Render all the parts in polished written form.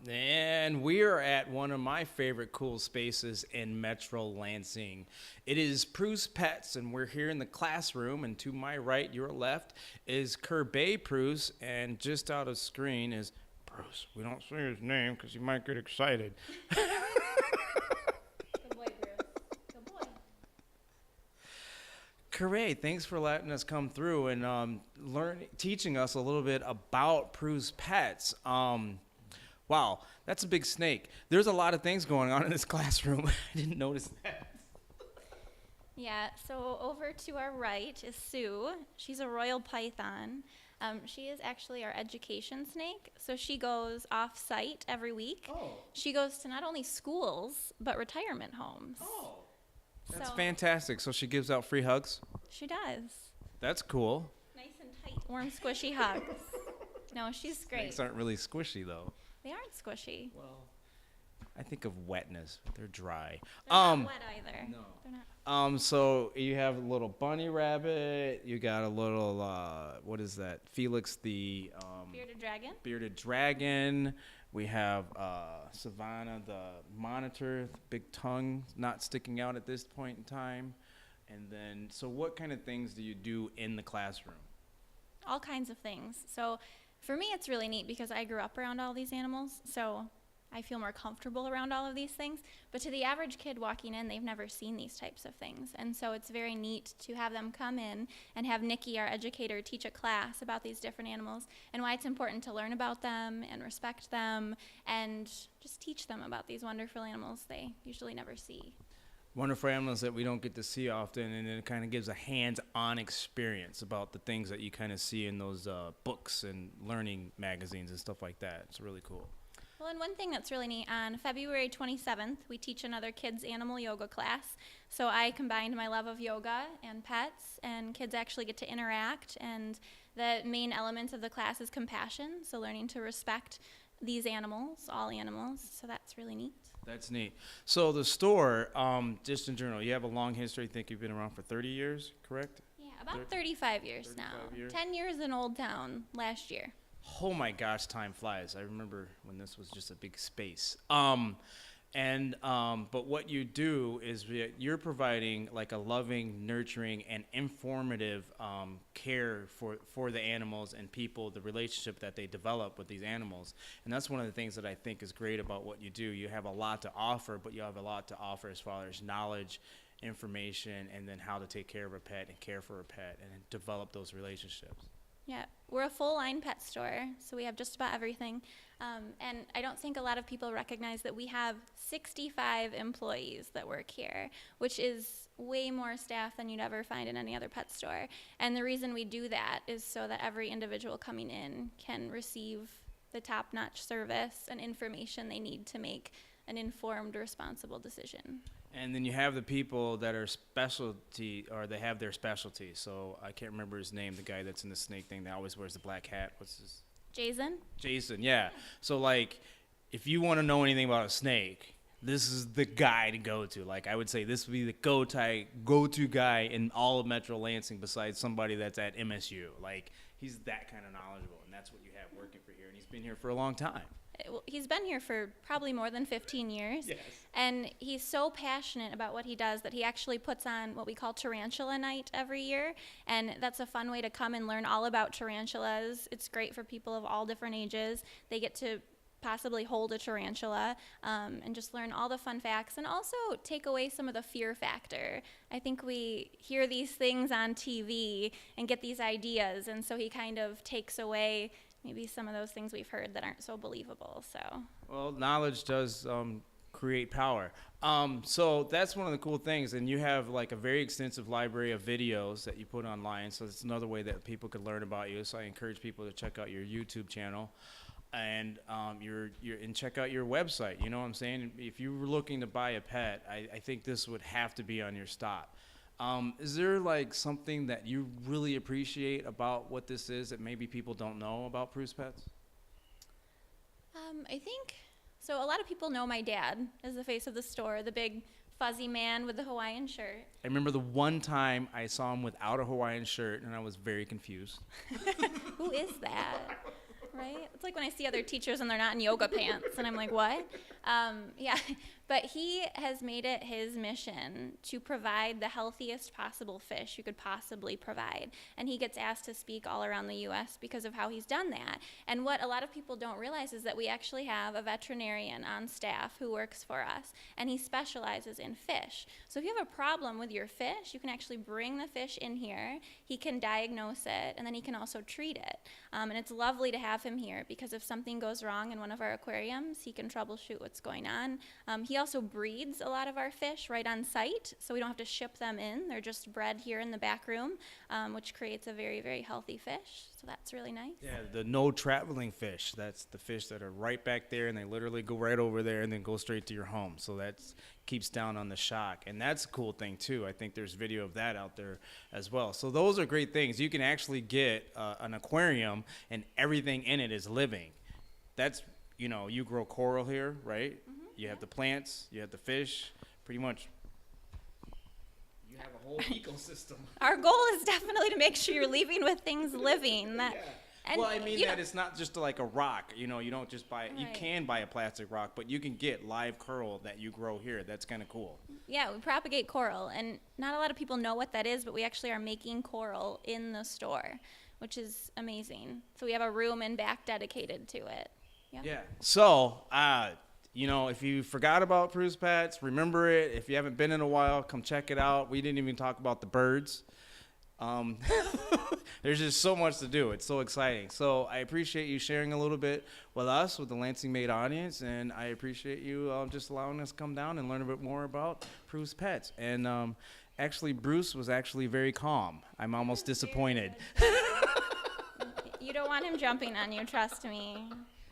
And we are at one of my favorite cool spaces in Metro Lansing. It is Preuss Pets, and we're here in the classroom. And to my right, your left, is Kirby Preuss, and just out of screen is Preuss. We don't say his name because he might get excited. Good boy, Bruce. Good boy. Kirby, thanks for letting us come through and teaching us a little bit about Preuss Pets. Wow, that's a big snake. There's a lot of things going on in this classroom. I didn't notice that. Yeah, so over to our right is Sue. She's a royal python. She is actually our education snake, so she goes off-site every week. Oh. She goes to not only schools, but retirement homes. Oh, that's So- fantastic. So she gives out free hugs? She does. That's cool. Nice and tight, warm, squishy hugs. No, she's great. Snakes aren't really squishy, though. They aren't squishy. Well, I think of wetness. They're dry. They're not wet either. No. They're not. So you have a little bunny rabbit. You got a little, what is that? Felix the Bearded dragon. bearded dragon. We have Savannah the monitor, big tongue, not sticking out at this point in time. And then, so what kind of things do you do in the classroom? All kinds of things. So for me, it's really neat because I grew up around all these animals, so I feel more comfortable around all of these things. But to the average kid walking in, they've never seen these types of things. And so it's very neat to have them come in and have Nikki, our educator, teach a class about these different animals and why it's important to learn about them and respect them and just teach them about these wonderful animals they usually never see. Wonderful animals that we don't get to see often, and it kind of gives a hands-on experience about the things that you kind of see in those books and learning magazines and stuff like that. It's really cool. Well, and one thing that's really neat, on February 27th, we teach another kids' animal yoga class. So I combined my love of yoga and pets, and kids actually get to interact. And the main element of the class is compassion, so learning to respect these animals, all animals. So that's really neat. That's neat. So the store, just in general, you have a long history. I think you've been around for 30 years, correct? Yeah, about 35 years now. 35 years? 10 years in Old Town last year. Oh my gosh, time flies. I remember when this was just a big space. But what you do is you're providing like a loving, nurturing, and informative care for the animals and people, the relationship that they develop with these animals. And that's one of the things that I think is great about what you do. You have a lot to offer, but you have a lot to offer as far as knowledge, information, and then how to take care of a pet and care for a pet and develop those relationships. Yeah, we're a full-line pet store, so we have just about everything. And I don't think a lot of people recognize that we have 65 employees that work here, which is way more staff than you'd ever find in any other pet store. And the reason we do that is so that every individual coming in can receive the top-notch service and information they need to make an informed, responsible decision. And then you have the people that are specialty, or they have their specialty. So I can't remember his name, the guy that's in the snake thing that always wears the black hat. What's his? Jason? Jason, yeah. So, like, if you want to know anything about a snake, this is the guy to go to. Like, I would say this would be the go-to guy in all of Metro Lansing besides somebody that's at MSU. Like, he's that kind of knowledgeable, and that's what you have working for here. And he's been here for a long time. He's been here for probably more than 15 years. Yes. And he's so passionate about what he does that he actually puts on what we call Tarantula Night every year. And that's a fun way to come and learn all about tarantulas. It's great for people of all different ages. They get to possibly hold a tarantula and just learn all the fun facts and also take away some of the fear factor. I think we hear these things on TV and get these ideas, and so he kind of takes away maybe some of those things we've heard that aren't so believable. So, well, knowledge does create power. So that's one of the cool things. And you have like a very extensive library of videos that you put online. So it's another way that people could learn about you. So I encourage people to check out your YouTube channel and and check out your website. You know what I'm saying? If you were looking to buy a pet, I think this would have to be on your stop. Is there like something that you really appreciate about what this is that maybe people don't know about Preuss Pets? I think, so a lot of people know my dad as the face of the store, the big fuzzy man with the Hawaiian shirt. I remember the one time I saw him without a Hawaiian shirt, and I was very confused. Who is that? Right? It's like when I see other teachers and they're not in yoga pants, and I'm like, what? Yeah, but he has made it his mission to provide the healthiest possible fish you could possibly provide. And he gets asked to speak all around the U.S. because of how he's done that. And what a lot of people don't realize is that we actually have a veterinarian on staff who works for us, and he specializes in fish. So if you have a problem with your fish, you can actually bring the fish in here. He can diagnose it, and then he can also treat it. And it's lovely to have him here because if something goes wrong in one of our aquariums, he can troubleshoot what's going on. He also breeds a lot of our fish right on site, so we don't have to ship them in. They're just bred here in the back room, which creates a very, very healthy fish. So that's really nice. Yeah, the no traveling fish. That's the fish that are right back there, and they literally go right over there and then go straight to your home. So that keeps down on the shock. And that's a cool thing, too. I think there's video of that out there as well. So those are great things. You can actually get an aquarium, and everything in it is living. That's, you grow coral here, right? Mm-hmm. You have the plants, you have the fish, pretty much. You have a whole ecosystem. Our goal is definitely to make sure you're leaving with things living. Yeah. And well, I mean that it's not just like a rock. You don't just buy it. Right. You can buy a plastic rock, but you can get live coral that you grow here. That's kind of cool. Yeah, we propagate coral, and not a lot of people know what that is, but we actually are making coral in the store, which is amazing. So we have a room and back dedicated to it. Yeah. So, if you forgot about Preuss Pets, remember it. If you haven't been in a while, come check it out. We didn't even talk about the birds. There's just so much to do. It's so exciting. So I appreciate you sharing a little bit with us, with the Lansing Made audience, and I appreciate you just allowing us to come down and learn a bit more about Preuss Pets. And actually, Bruce was actually very calm. I'm almost disappointed. You don't want him jumping on you, trust me.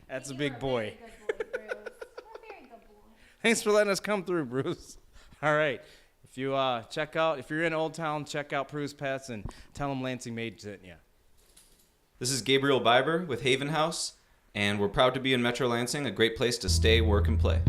That's a big boy. Very good boy, Bruce. You're a very good boy. Thanks for letting us come through, Bruce. All right. If you if you're in Old Town, check out Preuss Pets and tell them Lansing Made sent you. This is Gabriel Biber with Haven House, and we're proud to be in Metro Lansing, a great place to stay, work, and play.